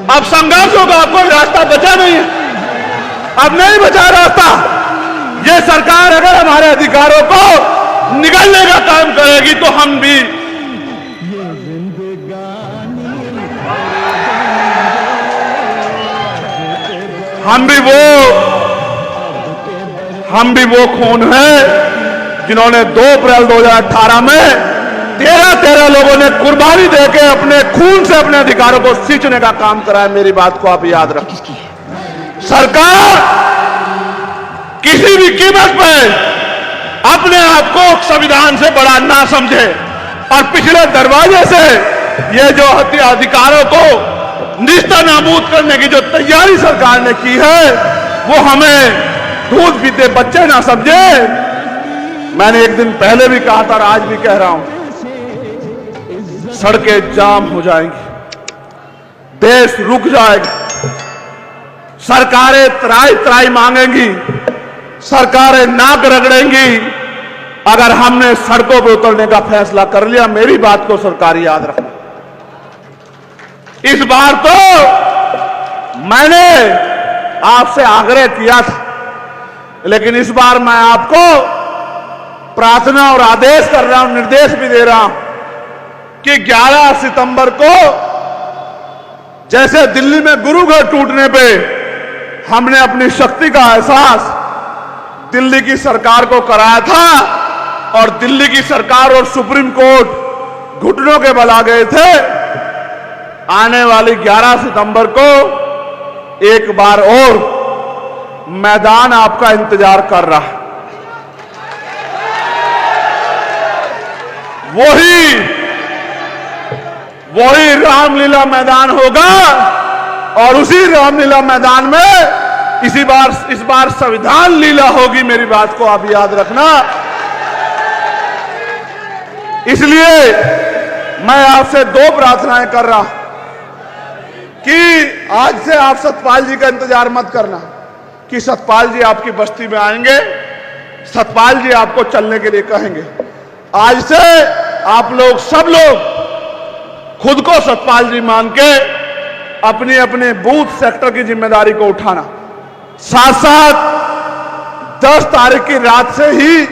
अब संघर्ष होगा, अब कोई रास्ता बचा नहीं है, अब नहीं बचा रास्ता। ये सरकार अगर हमारे अधिकारों को निगलने का काम करेगी तो हम भी वो खून है जिन्होंने 2 अप्रैल 2018 में 13 लोगों ने कुर्बानी देके अपने खून से अपने अधिकारों को सींचने का काम करा है। मेरी बात को आप याद रखिए। सरकार किसी भी कीमत पर अपने आप को संविधान से बड़ा ना समझे और पिछले दरवाजे से ये जो अधिकारों को निस्तानाबूद करने की जो तैयारी सरकार ने की है वो हमें दूध पीते बच्चे ना समझे। मैंने एक दिन पहले भी कहा था और आज भी कह रहा हूं, सड़कें जाम हो जाएंगी, देश रुक जाएगा, सरकारें त्राई मांगेंगी, सरकारें नाक रगड़ेंगी अगर हमने सड़कों पर उतरने का फैसला कर लिया। मेरी बात को सरकार याद रखना। इस बार तो मैंने आपसे आग्रह किया था, लेकिन इस बार मैं आपको प्रार्थना और आदेश कर रहा हूं, निर्देश भी दे रहा हूं कि 11 सितंबर को जैसे दिल्ली में गुरु घर टूटने पे हमने अपनी शक्ति का एहसास दिल्ली की सरकार को कराया था और दिल्ली की सरकार और सुप्रीम कोर्ट घुटनों के बल आ गए थे, आने वाली 11 सितंबर को एक बार और मैदान आपका इंतजार कर रहा है। वही रामलीला मैदान होगा और उसी रामलीला मैदान में इस बार संविधान लीला होगी। मेरी बात को आप याद रखना। इसलिए मैं आपसे 2 प्रार्थनाएं कर रहा हूं कि आज से आप सतपाल जी का इंतजार मत करना कि सतपाल जी आपकी बस्ती में आएंगे, सतपाल जी आपको चलने के लिए कहेंगे। आज से आप लोग सब लोग खुद को सतपाल जी मान के अपनी अपने बूथ सेक्टर की जिम्मेदारी को उठाना। साथ साथ 10 तारीख की रात से ही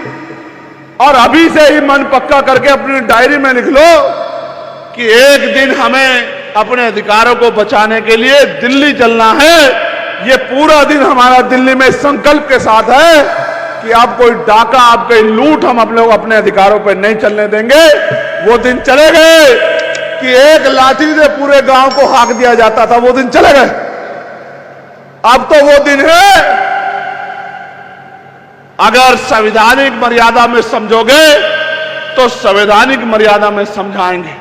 और अभी से ही मन पक्का करके अपनी डायरी में लिख लो कि एक दिन हमें अपने अधिकारों को बचाने के लिए दिल्ली चलना है। ये पूरा दिन हमारा दिल्ली में संकल्प के साथ है कि आप कोई डाका, आप कोई लूट हम लोग अपने अधिकारों पर नहीं चलने देंगे। वो दिन चले गए कि एक लाठी से पूरे गांव को हाक दिया जाता था, वो दिन चले गए। अब तो वो दिन है, अगर संवैधानिक मर्यादा में समझोगे तो संवैधानिक मर्यादा में समझाएंगे,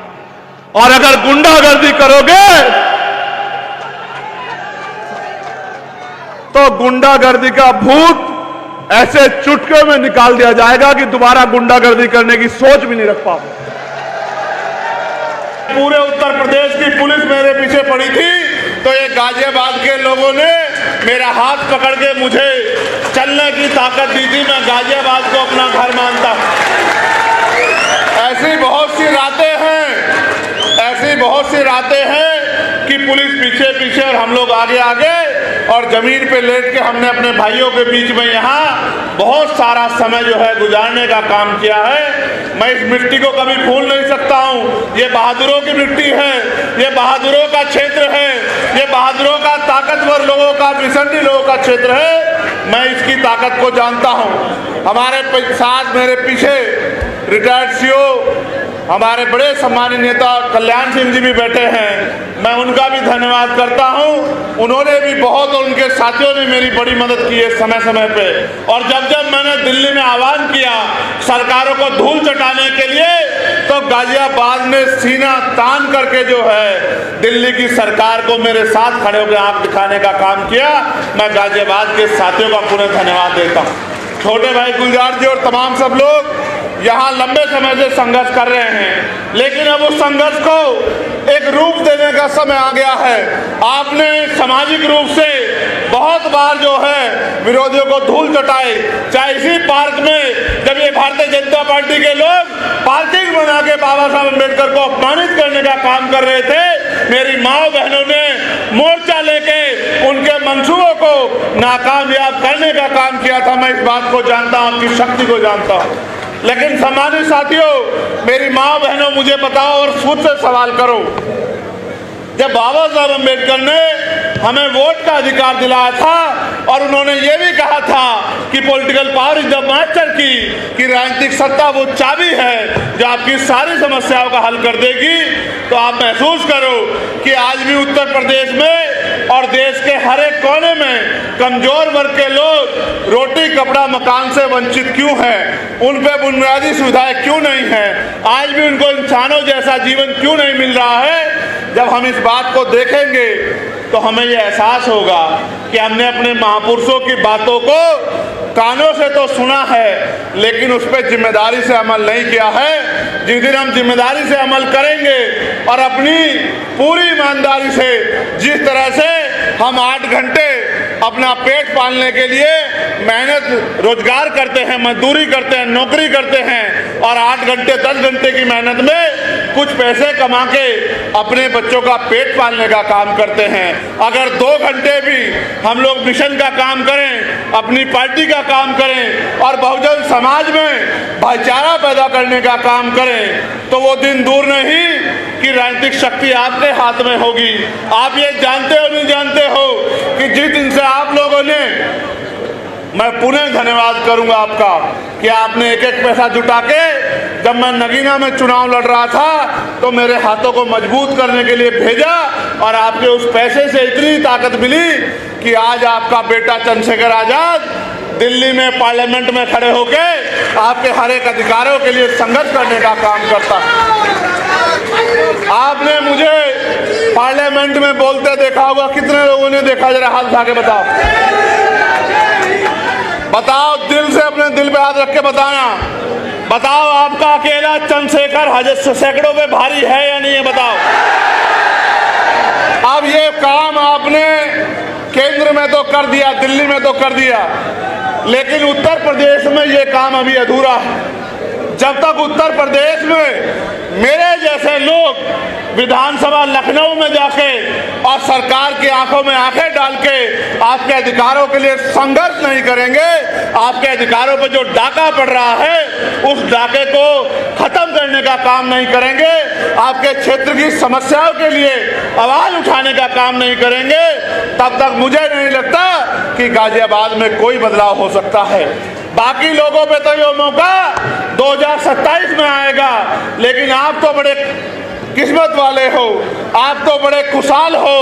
और अगर गुंडागर्दी करोगे तो गुंडागर्दी का भूत ऐसे चुटकियों में निकाल दिया जाएगा कि दोबारा गुंडागर्दी करने की सोच भी नहीं रख पाओगे। पूरे उत्तर प्रदेश की पुलिस मेरे पीछे पड़ी थी तो ये गाजियाबाद के लोगों ने मेरा हाथ पकड़ के मुझे चलने की ताकत दी थी। मैं गाजियाबाद को अपना घर मानता हूं। ऐसी बहुत सी रातें हैं कि पुलिस पीछे पीछे और हम लोग आगे आगे, और जमीन पे लेट के हमने अपने भाइयों के बीच में यहाँ बहुत सारा समय जो है गुजारने का काम किया है। मैं इस मिट्टी को कभी भूल नहीं सकता हूँ। ये बहादुरों की मिट्टी है, ये बहादुरों का क्षेत्र है, ये बहादुरों का, ताकतवर लोगों का, मिशनरी लोगों का क्षेत्र है। मैं इसकी ताकत को जानता हूँ। हमारे साथ मेरे पीछे रिटायर्ड सीओ हमारे बड़े सम्मानित नेता कल्याण सिंह जी भी बैठे हैं। मैं उनका भी धन्यवाद करता हूं। उन्होंने भी बहुत, और उनके साथियों ने मेरी बड़ी मदद की है समय समय पे। और जब जब मैंने दिल्ली में आह्वान किया सरकारों को धूल चटाने के लिए, तो गाजियाबाद ने सीना तान करके जो है दिल्ली की सरकार को मेरे साथ खड़े होकर आंख दिखाने का काम किया। मैं गाजियाबाद के साथियों का पुनः धन्यवाद देता हूँ। छोटे भाई गुलजार जी और तमाम सब लोग यहाँ लंबे समय से संघर्ष कर रहे हैं, लेकिन अब उस संघर्ष को एक रूप देने का समय आ गया है। आपने सामाजिक रूप से बहुत बार जो है विरोधियों को धूल चटाई। चाहे इसी पार्क में जब ये भारतीय जनता पार्टी के लोग पार्किंग बना के बाबा साहब अम्बेडकर को अपमानित करने का काम कर रहे थे, मेरी माँ बहनों ने मोर्चा लेके उनके मंसूबों को नाकामयाब करने का काम किया था। मैं इस बात को जानता हूँ, आपकी शक्ति को जानता हूँ। लेकिन सम्मानित साथियों, मेरी माँ बहनों, मुझे बताओ और खुद से सवाल करो, जब बाबा साहब अम्बेडकर ने हमें वोट का अधिकार दिलाया था और उन्होंने ये भी कहा था कि political power is the master की, कि राजनीतिक सत्ता वो चाबी है जो आपकी सारी समस्याओं का हल कर देगी, तो आप महसूस करो कि आज भी उत्तर प्रदेश में और देश के हर एक कोने में कमजोर वर्ग के लोग रोटी कपड़ा मकान से वंचित क्यों हैं, उन पे बुनियादी सुविधाएं क्यों नहीं हैं, आज भी उनको इंसानों जैसा जीवन क्यों नहीं मिल रहा है। जब हम इस बात को देखेंगे तो हमें ये एहसास होगा कि हमने अपने महापुरुषों की बातों को कानों से तो सुना है, लेकिन उस पर जिम्मेदारी से अमल नहीं किया है। जिस दिन हम जिम्मेदारी से अमल करेंगे और अपनी पूरी ईमानदारी से, जिस तरह से हम 8 घंटे अपना पेट पालने के लिए मेहनत रोजगार करते हैं, मजदूरी करते हैं, नौकरी करते हैं और 8 घंटे 10 घंटे की मेहनत में कुछ पैसे कमा के अपने बच्चों का पेट पालने का काम करते हैं, अगर 2 घंटे भी हम लोग मिशन का काम करें, अपनी पार्टी का काम करें और बहुजन समाज में भाईचारा पैदा करने का काम करें, तो वो दिन दूर नहीं कि राजनीतिक शक्ति आपके हाथ में होगी। आप ये जानते हो नहीं जानते हो कि जिस दिन से आप लोगों ने, मैं पुनः धन्यवाद करूंगा आपका कि आपने एक एक पैसा जुटा के, जब मैं नगीना में चुनाव लड़ रहा था तो मेरे हाथों को मजबूत करने के लिए भेजा और आपके उस पैसे से इतनी ताकत मिली कि आज आपका बेटा चंद्रशेखर आजाद दिल्ली में पार्लियामेंट में खड़े होके आपके हर एक अधिकारों के लिए संघर्ष करने का काम करता। आपने मुझे पार्लियामेंट में बोलते देखा होगा, कितने लोगों ने देखा, जरा हाथ उठा के बताओ, बताओ दिल से, अपने दिल पे हाथ रख के बताना, बताओ आपका अकेला चंद्रशेखर सैकड़ों पे भारी है या नहीं है, बताओ। अब ये काम आपने केंद्र में तो कर दिया, दिल्ली में तो कर दिया, लेकिन उत्तर प्रदेश में ये काम अभी अधूरा है। जब तक उत्तर प्रदेश में मेरे जैसे लोग विधानसभा लखनऊ में जाके और सरकार की आंखों में आंखें डाल के आपके अधिकारों के लिए संघर्ष नहीं करेंगे, आपके अधिकारों पर जो डाका पड़ रहा है उस डाके को खत्म करने का काम नहीं करेंगे, आपके क्षेत्र की समस्याओं के लिए आवाज उठाने का काम नहीं करेंगे, तब तक मुझे नहीं लगता कि गाजियाबाद में कोई बदलाव हो सकता है। बाकी लोगों पे तो ये मौका 2027 में आएगा, लेकिन आप तो बड़े किस्मत वाले हो, आप तो बड़े खुशहाल हो,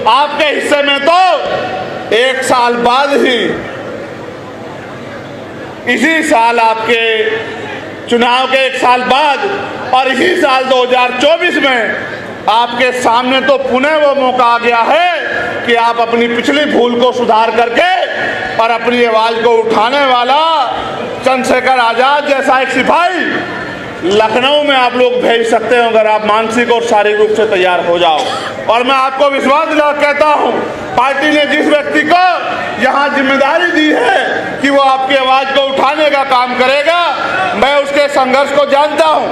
आपके हिस्से में तो 1 साल बाद ही, इसी साल आपके चुनाव के 1 साल बाद और इसी साल 2024 में आपके सामने तो पुनः वो मौका आ गया है कि आप अपनी पिछली भूल को सुधार करके और अपनी आवाज को उठाने वाला चंद्रशेखर आजाद जैसा एक सिपाही लखनऊ में आप लोग भेज सकते हो, अगर आप मानसिक और शारीरिक रूप से तैयार हो जाओ। और मैं आपको विश्वास दिला कहता हूँ, पार्टी ने जिस व्यक्ति को यहाँ जिम्मेदारी दी है कि वो आपकी आवाज को उठाने का काम करेगा, मैं उसके संघर्ष को जानता हूँ,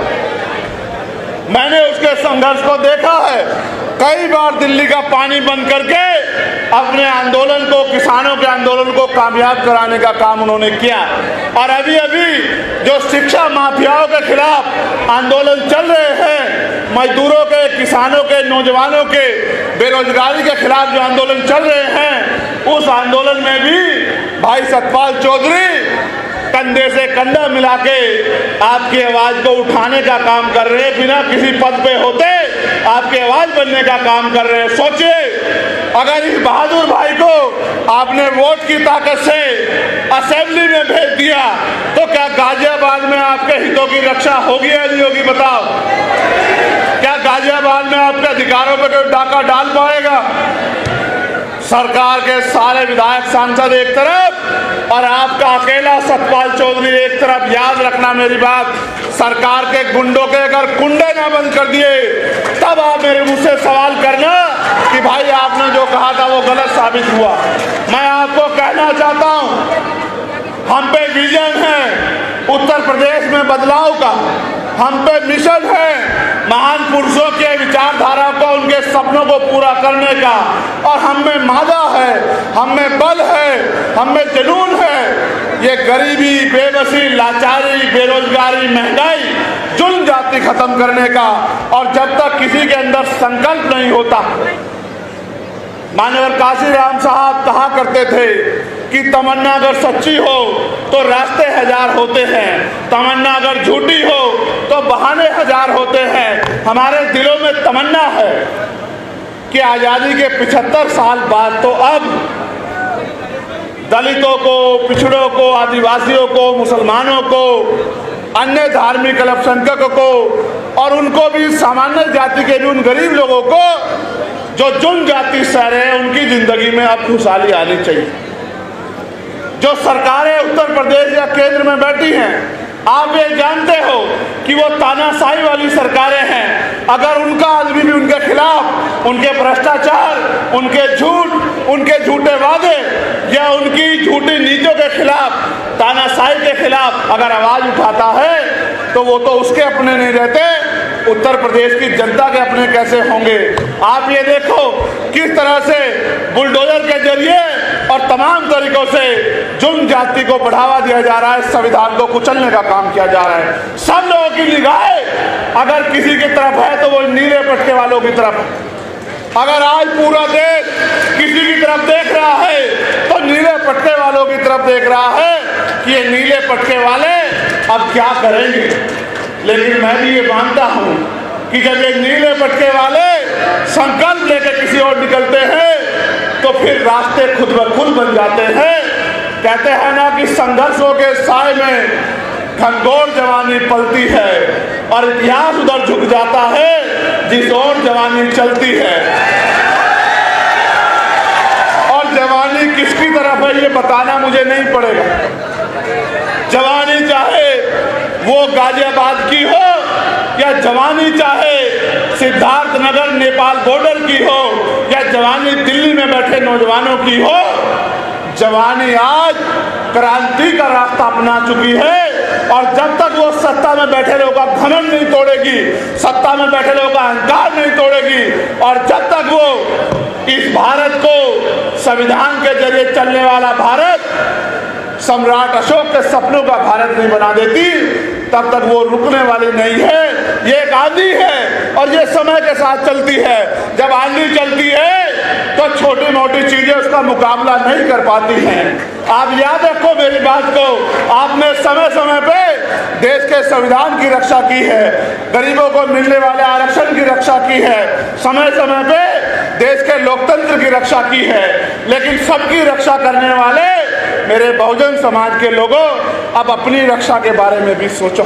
मैंने उसके संघर्ष को देखा है। कई बार दिल्ली का पानी बंद करके अपने आंदोलन को, किसानों के आंदोलन को कामयाब कराने का काम उन्होंने किया। और अभी अभी जो शिक्षा माफियाओं के खिलाफ आंदोलन चल रहे हैं, मजदूरों के, किसानों के, नौजवानों के, बेरोजगारी के खिलाफ जो आंदोलन चल रहे हैं, उस आंदोलन में भी भाई सतपाल चौधरी कंधे से कंधा मिला के आपकी आवाज को उठाने का काम कर रहे हैं, बिना किसी पद पे होते आपकी आवाज बनने का काम कर रहे हैं। सोचिए, अगर इस बहादुर भाई को आपने वोट की ताकत से असेंबली में भेज दिया तो क्या गाजियाबाद में आपके हितों की रक्षा होगी या नहीं होगी, बताओ। क्या गाजियाबाद में आपके अधिकारों पर कोई डाका डाल पाएगा? सरकार के सारे विधायक सांसद एक तरफ और आपका अकेला सतपाल चौधरी एक तरफ। याद रखना मेरी बात, सरकार के गुंडों के अगर कुंडे ना बंद कर दिए तब आप मेरे मुझ से सवाल करना कि भाई आपने जो कहा था वो गलत साबित हुआ। मैं आपको कहना चाहता हूं, हम पे विजन है उत्तर प्रदेश में बदलाव का, हम पे मिशन है महान पुरुषों के विचारधारा को, उनके सपनों को पूरा करने का, और हम में मादा है, हम में बल है, हम में जुनून है ये गरीबी, बेबसी, लाचारी, बेरोजगारी, महंगाई, जुल्म जाति खत्म करने का। और जब तक किसी के अंदर संकल्प नहीं होता, माननीय काशीराम साहब कहा करते थे कि तमन्ना अगर सच्ची हो तो रास्ते हजार होते हैं, तमन्ना अगर झूठी हो तो बहाने हजार होते हैं। हमारे दिलों में तमन्ना है कि आज़ादी के 75 साल बाद तो अब दलितों को, पिछड़ों को, आदिवासियों को, मुसलमानों को, अन्य धार्मिक अल्पसंख्यकों को और उनको भी सामान्य जाति के भी उन गरीब लोगों को जो जुन जाति सह रहे हैं उनकी जिंदगी में अब खुशहाली आनी चाहिए। जो सरकारें उत्तर प्रदेश या केंद्र में बैठी हैं, आप ये जानते हो कि वो तानाशाही वाली सरकारें हैं। अगर उनका आदमी भी उनके खिलाफ, उनके भ्रष्टाचार, उनके झूठ, उनके झूठे वादे या उनकी झूठी नीतियों के खिलाफ, तानाशाही के खिलाफ अगर आवाज उठाता है तो वो तो उसके अपने नहीं रहते, उत्तर प्रदेश की जनता के अपने कैसे होंगे। आप ये देखो किस तरह से बुलडोजर के जरिए और तमाम तरीकों से जुल्म जाति को बढ़ावा दिया जा रहा है, संविधान को कुचलने का काम किया जा रहा है। सब लोगों की निगाहें अगर किसी की तरफ है तो वो नीले पटके वालों की तरफ। अगर आज पूरा देश किसी की तरफ देख रहा है तो नीले पटके वालों की तरफ देख रहा है कि ये नीले पटके वाले अब क्या करेंगे। लेकिन मैं भी ये मानता हूं कि जब ये नीले पटके वाले संकल्प लेकर किसी और निकलते हैं तो फिर रास्ते खुद ब खुद बन जाते हैं। कहते हैं ना कि संघर्षों के साए में घनघोर जवानी पलती है और इतिहास उधर झुक जाता है जिस ओर जवानी चलती है। और जवानी किसकी तरफ है ये बताना मुझे नहीं पड़ेगा। जवानी चाहे वो गाजियाबाद की हो या जवानी चाहे सिद्धार्थनगर नेपाल बॉर्डर की हो या जवानी दिल्ली में बैठे नौजवानों की हो, जवानी आज क्रांति का रास्ता अपना चुकी है। और जब तक वो सत्ता में बैठे लोगों का घमंड नहीं तोड़ेगी, सत्ता में बैठे लोगों का अहंकार नहीं तोड़ेगी, और जब तक वो इस भारत को संविधान के जरिए चलने वाला भारत, सम्राट अशोक के सपनों का भारत नहीं बना देती, तब तक वो रुकने वाली नहीं है। ये एक आंधी है और ये समय के साथ चलती है। जब आंधी चलती है तो छोटी मोटी चीजें उसका मुकाबला नहीं कर पाती हैं। आप याद रखो मेरी बात को, आपने समय समय पे देश के संविधान की रक्षा की है, गरीबों को मिलने वाले आरक्षण की रक्षा की है, समय समय पे देश के लोकतंत्र की रक्षा की है। लेकिन सबकी रक्षा करने वाले मेरे बहुजन समाज के लोगों, अब अपनी रक्षा के बारे में भी सोचो।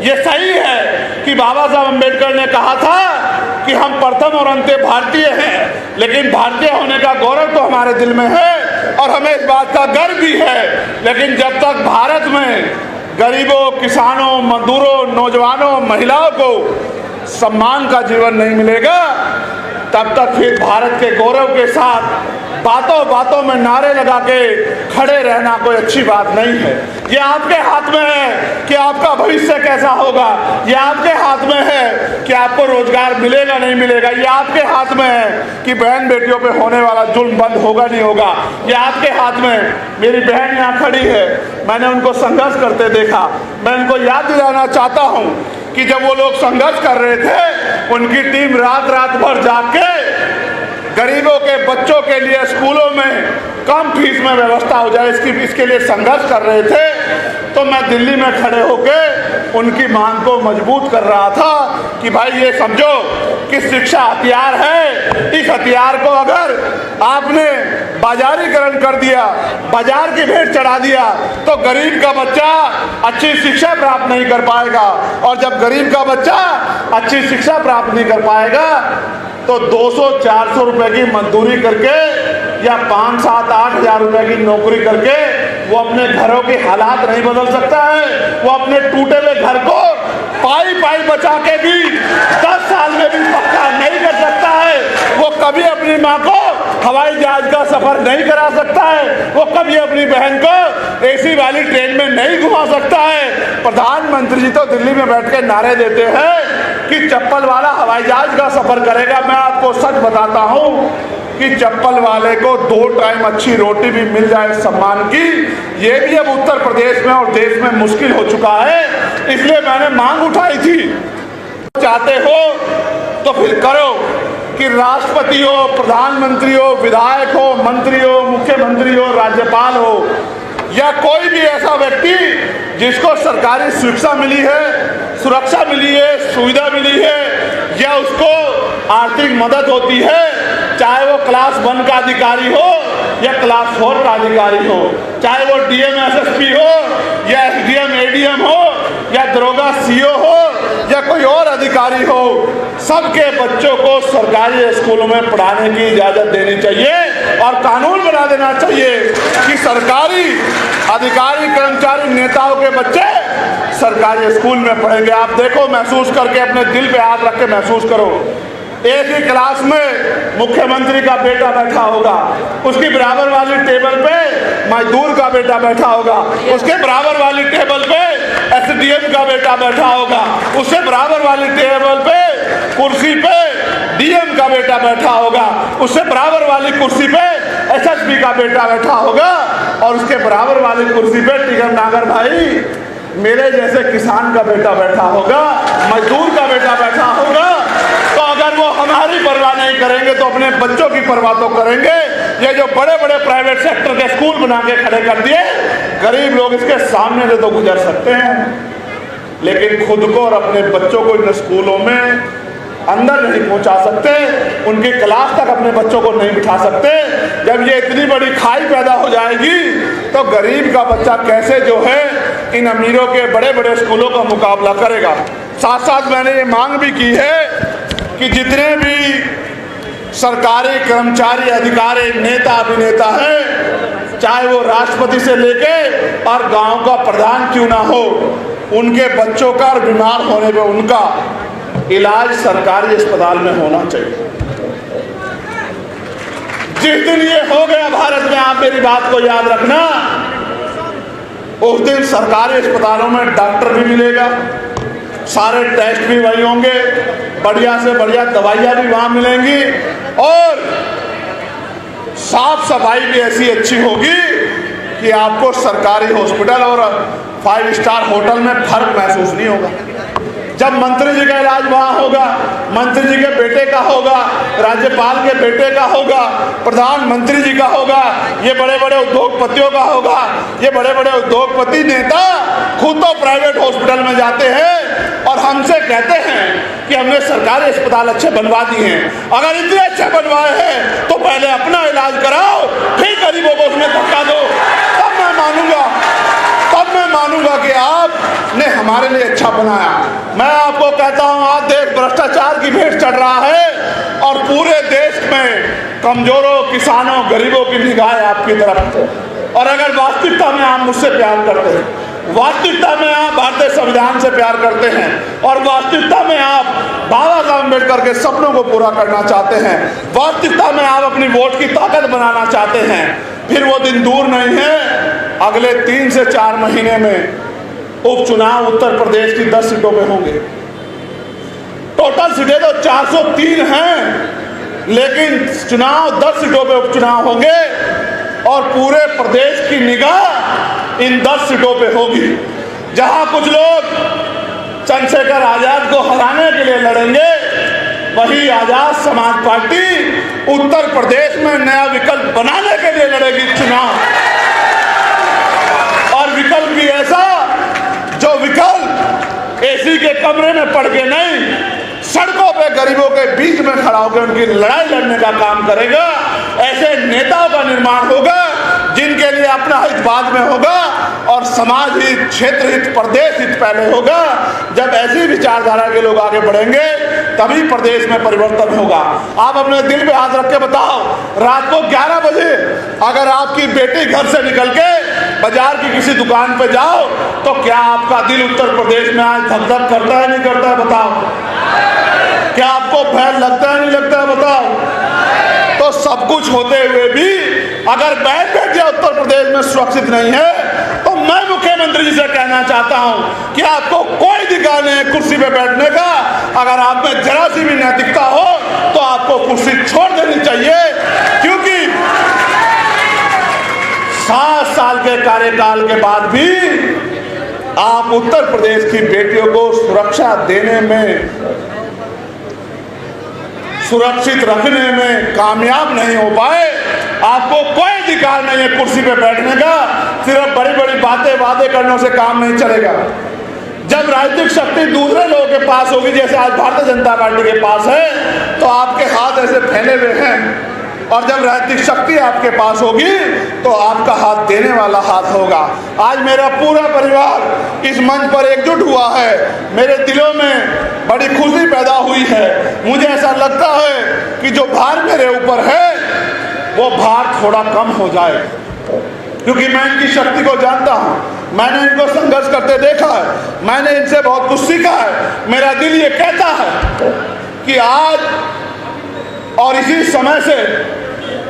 ये सही है कि बाबा साहब अम्बेडकर ने कहा था कि हम प्रथम और अंत्य भारतीय हैं, लेकिन भारतीय होने का गौरव तो हमारे दिल में है और हमें इस बात का गर्व भी है। लेकिन जब तक भारत में गरीबों, किसानों, मजदूरों, नौजवानों, महिलाओं को सम्मान का जीवन नहीं मिलेगा, तब तक फिर भारत के गौरव के साथ बातों बातों में नारे लगा के खड़े रहना कोई अच्छी बात नहीं है। ये आपके हाथ में है कि आपका भविष्य कैसा होगा, ये आपके हाथ में है कि आपको रोजगार मिलेगा नहीं मिलेगा, ये आपके हाथ में है कि बहन बेटियों पे होने वाला जुल्म बंद होगा नहीं होगा, ये आपके हाथ में। मेरी बहन यहाँ खड़ी है, मैंने उनको संघर्ष करते देखा। मैं उनको याद दिलाना चाहता हूँ कि जब वो लोग संघर्ष कर रहे थे, उनकी टीम रात रात भर जाग के गरीबों के बच्चों के लिए स्कूलों में कम फीस में व्यवस्था हो जाए इसके लिए संघर्ष कर रहे थे। तो मैं दिल्ली में खड़े होकर उनकी मांग को मजबूत कर रहा था कि भाई ये समझो कि शिक्षा हथियार है, इस हथियार को अगर आपने बाजारीकरण कर दिया, बाजार की भेंट चढ़ा दिया, तो गरीब का बच्चा अच्छी शिक्षा प्राप्त नहीं कर पाएगा। और जब गरीब का बच्चा अच्छी शिक्षा प्राप्त नहीं कर पाएगा तो 200-400 रुपए की मजदूरी करके या 5-7-8 हजार रुपए की नौकरी करके वो अपने घरों के हालात नहीं बदल सकता है। वो अपने टूटे हुए घर को पाई पाई बचा के भी 10 साल में भी पक्का नहीं कर सकता है। वो कभी अपनी माँ को हवाई जहाज का सफर नहीं करा सकता है। वो कभी अपनी बहन को एसी वाली ट्रेन में नहीं घुमा सकता है। प्रधानमंत्री जी तो दिल्ली में बैठ के नारे देते हैं कि चप्पल वाला हवाई जहाज का सफर करेगा। मैं आपको सच बताता हूँ कि चप्पल वाले को 2 टाइम अच्छी रोटी भी मिल जाए सम्मान की, ये भी अब उत्तर प्रदेश में और देश में मुश्किल हो चुका है। इसलिए मैंने मांग उठाई थी, चाहते हो तो फिर करो कि राष्ट्रपति हो, प्रधानमंत्री हो, विधायक हो, मंत्री हो, मुख्यमंत्री हो, राज्यपाल हो या कोई भी ऐसा व्यक्ति जिसको सरकारी सुरक्षा मिली है, सुरक्षा मिली है, सुविधा मिली है या उसको आर्थिक मदद होती है, चाहे वो क्लास 1 का अधिकारी हो या क्लास 4 का अधिकारी हो, चाहे वो डीएम एसएसपी हो या एसडीएम एडीएम हो या दरोगा सीओ हो या कोई और अधिकारी हो, सबके बच्चों को सरकारी स्कूलों में पढ़ाने की इजाजत देनी चाहिए और कानून बना देना चाहिए कि सरकारी अधिकारी, कर्मचारी, नेताओं के बच्चे सरकारी स्कूल में पढ़ेंगे। आप देखो, महसूस करके अपने दिल पे हाथ रख के महसूस करो, एक ही क्लास में मुख्यमंत्री का बेटा बैठा होगा, उसकी बराबर वाली टेबल पे मजदूर का बेटा बैठा होगा, उसके बराबर वाली टेबल पे एसडीएम का बेटा बैठा होगा, उससे बराबर वाली टेबल पे कुर्सी पे डीएम का बेटा बैठा होगा, उससे बराबर वाली कुर्सी पे एसएसपी का बेटा बैठा होगा और उसके बराबर वाली कुर्सी पे टिकट नागर भाई मेरे जैसे किसान का बेटा बैठा होगा, मजदूर का बेटा बैठा होगा। तो अगर वो हमारी परवाह नहीं करेंगे तो अपने बच्चों की परवाह तो करेंगे। ये जो बड़े बड़े प्राइवेट सेक्टर के स्कूल बना के खड़े कर दिए, गरीब लोग इसके सामने से तो गुजर सकते हैं, लेकिन खुद को और अपने बच्चों को इन स्कूलों में अंदर नहीं पहुंचा सकते, उनकी क्लास तक अपने बच्चों को नहीं बिठा सकते। जब ये इतनी बड़ी खाई पैदा हो जाएगी तो गरीब का बच्चा कैसे जो है इन अमीरों के बड़े बड़े स्कूलों का मुकाबला करेगा। साथ साथ मैंने ये मांग भी की है कि जितने भी सरकारी कर्मचारी, अधिकारी, नेता, अभिनेता हैं, चाहे वो राष्ट्रपति से लेके और गांव का प्रधान क्यों ना हो, उनके बच्चों का और बीमार होने पे उनका इलाज सरकारी अस्पताल में होना चाहिए। जिस दिन ये हो गया भारत में, आप मेरी बात को याद रखना, उस दिन सरकारी अस्पतालों में डॉक्टर भी मिलेगा, सारे टेस्ट भी वही होंगे, बढ़िया से बढ़िया दवाइयाँ भी वहाँ मिलेंगी और साफ सफाई भी ऐसी अच्छी होगी कि आपको सरकारी हॉस्पिटल और 5 स्टार होटल में फर्क महसूस नहीं होगा। जब मंत्री जी का इलाज वहाँ होगा, मंत्री जी के बेटे का होगा, राज्यपाल के बेटे का होगा, प्रधानमंत्री जी का होगा, ये बड़े बड़े उद्योगपतियों का होगा। ये बड़े बड़े उद्योगपति नेता खुद तो प्राइवेट हॉस्पिटल में जाते हैं और हमसे कहते हैं कि हमने सरकारी अस्पताल अच्छे बनवा दिए हैं। अगर इतने अच्छे बनवाए हैं तो पहले अपना इलाज कराओ, फिर गरीबों को उसमें धक्का दो, तब मैं मानूंगा कि आपने हमारे लिए अच्छा बनाया। मैं आपको कहता हूं, आज देश भ्रष्टाचार की भेंट चढ़ रहा है और पूरे देश में कमजोरों, किसानों, गरीबों की निगाह आपकी तरफ है। और अगर वास्तविकता में आप मुझसे प्यार करते हैं, वास्तविकता में आप भारतीय संविधान से प्यार करते हैं और वास्तविकता में आप बाबा साहब अम्बेडकर के सपनों को पूरा करना चाहते हैं, वास्तविकता में आप अपनी वोट की ताकत बनाना चाहते हैं, फिर वो दिन दूर नहीं है। अगले 3 से 4 महीने में उपचुनाव उत्तर प्रदेश की 10 सीटों पे होंगे। टोटल सीटें तो 403 हैं, लेकिन चुनाव 10 सीटों पे उपचुनाव होंगे और पूरे प्रदेश की निगाह इन 10 सीटों पे होगी। जहां कुछ लोग चंद्रशेखर आजाद को हराने के लिए लड़ेंगे, वही आजाद समाज पार्टी उत्तर प्रदेश में नया विकल्प बनाने के लिए लड़ेगी चुनाव। और विकल्प भी ऐसा जो विकल्प एसी के कमरे में पड़ के नहीं, सड़कों पे गरीबों के बीच में खड़ा होकर उनकी लड़ाई लड़ने का काम करेगा। ऐसे नेताओं का निर्माण होगा जिनके लिए अपना हित बाद में होगा और समाज हित, क्षेत्र हित, प्रदेश हित पहले होगा। जब ऐसी विचारधारा के लोग आगे बढ़ेंगे तभी प्रदेश में परिवर्तन होगा। आप अपने दिल पे हाथ रख के बताओ, रात को 11 बजे अगर आपकी बेटी घर से निकल के बाजार की किसी दुकान पे जाओ तो क्या आपका दिल उत्तर प्रदेश में आज धक धक करता है, नहीं करता है? बताओ, क्या आपको भय लगता है, नहीं लगता है? बताओ। तो सब कुछ होते हुए भी अगर बहन बेटियां उत्तर प्रदेश में सुरक्षित नहीं है तो मैं मुख्यमंत्री जी से कहना चाहता हूं कि आपको कोई अधिकार नहीं है कुर्सी पे बैठने का। अगर आप में जरा सी भी नैतिकता हो तो आपको कुर्सी छोड़ देनी चाहिए, क्योंकि 7 साल के कार्यकाल के बाद भी आप उत्तर प्रदेश की बेटियों को सुरक्षा देने में, सुरक्षित रखने में कामयाब नहीं हो पाए। आपको कोई अधिकार नहीं है कुर्सी पे बैठने का। सिर्फ बड़ी बड़ी बातें वादे करने से काम नहीं चलेगा। जब राजनीतिक शक्ति दूसरे लोगों के पास होगी, जैसे आज भारतीय जनता पार्टी के पास है, तो आपके हाथ ऐसे फैले हुए हैं, और जब राजनीतिक शक्ति आपके पास होगी तो आपका हाथ देने वाला हाथ होगा। आज मेरा पूरा परिवार इस मंच पर एकजुट हुआ है। मेरे दिलों में बड़ी खुशी पैदा हुई है। मुझे ऐसा लगता है कि जो भार मेरे ऊपर है वो भार थोड़ा कम हो जाए, क्योंकि मैं इनकी शक्ति को जानता हूं। मैंने इनको संघर्ष करते देखा है, मैंने इनसे बहुत कुछ सीखा है। मेरा दिल ये कहता है कि आज और इसी समय से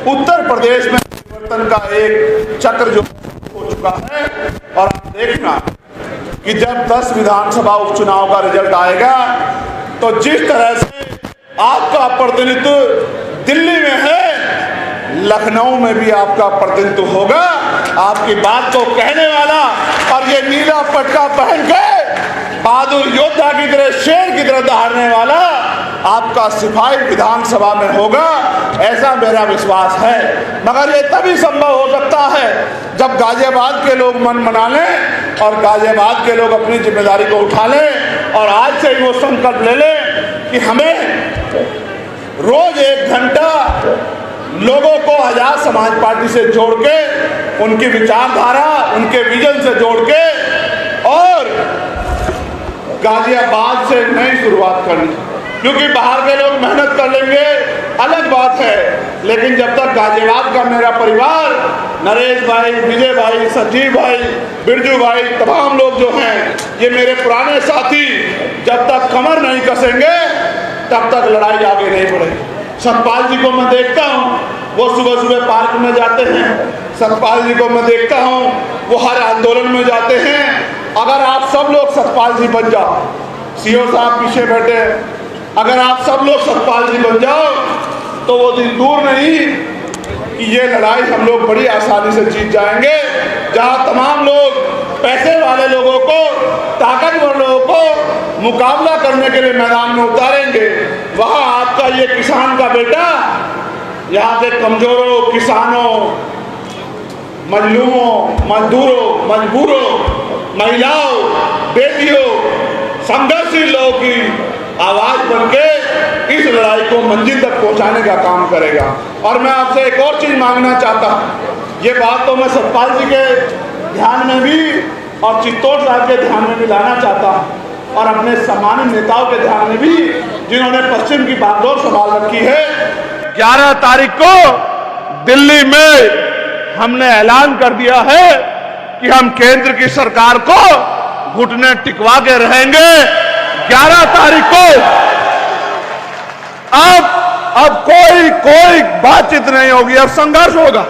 उत्तर प्रदेश में परिवर्तन का एक चक्र जो हो चुका है। और आप देखना कि जब 10 विधानसभा उपचुनाव का रिजल्ट आएगा तो जिस तरह से आपका प्रतिनिधित्व दिल्ली में है, लखनऊ में भी आपका प्रतिनिधित्व होगा। आपकी बात को कहने वाला और ये नीला पटका पहन के बहादुर योद्धा की तरह, शेर की तरह दहाड़ने वाला आपका सिपाही विधानसभा में होगा, ऐसा मेरा विश्वास है। मगर ये तभी संभव हो सकता है जब गाजियाबाद के लोग मन बना लें और गाजियाबाद के लोग अपनी जिम्मेदारी को उठा लें और आज से ही वो संकल्प ले लें कि हमें रोज 1 घंटा लोगों को आजाद समाज पार्टी से जोड़ के, उनकी विचारधारा, उनके विजन से जोड़ के और गाजियाबाद से नई शुरुआत करनी। क्योंकि बाहर के लोग मेहनत कर लेंगे अलग बात है, लेकिन जब तक गाजियाबाद का मेरा परिवार, नरेश भाई, विजय भाई, संजीव भाई, बिरजू भाई, तमाम लोग जो हैं, ये मेरे पुराने साथी, जब तक कमर नहीं कसेंगे तब तक लड़ाई आगे नहीं बढ़ेगी। सतपाल जी को मैं देखता हूँ, वो सुबह सुबह पार्क में जाते हैं। सतपाल जी को मैं देखता हूँ, वो हर आंदोलन में जाते हैं। अगर आप सब लोग सतपाल जी बन जाओ, सीओ साहब पीछे बैठे, अगर आप सब लोग सतपाल जी बन जाओ तो वो दिन दूर नहीं कि ये लड़ाई हम लोग बड़ी आसानी से जीत जाएंगे। जहाँ तमाम लोग पैसे वाले लोगों को, ताकतवर लोगों को मुकाबला करने के लिए मैदान में उतारेंगे, वहाँ आपका ये किसान का बेटा यहाँ के कमजोरों, किसानों, मजलूमों, मजदूरों, मजबूरों, महिलाओं, बेटियों, संघर्षशील लोगों की आवाज बनके इस लड़ाई को मंजिल तक पहुंचाने का काम करेगा। और मैं आपसे एक और चीज मांगना चाहता हूं, ये बात तो मैं सतपाल जी के ध्यान में भी और चित्तौड़ साहब के ध्यान में भी लाना चाहता हूं, और अपने सम्मानित नेताओं के ध्यान में भी, जिन्होंने पश्चिम की बागडोर संभाल रखी है। 11 तारीख को दिल्ली में हमने ऐलान कर दिया है कि हम केंद्र की सरकार को घुटने टिकवा के रहेंगे। 11 तारीख को अब कोई बातचीत नहीं होगी, अब संघर्ष होगा।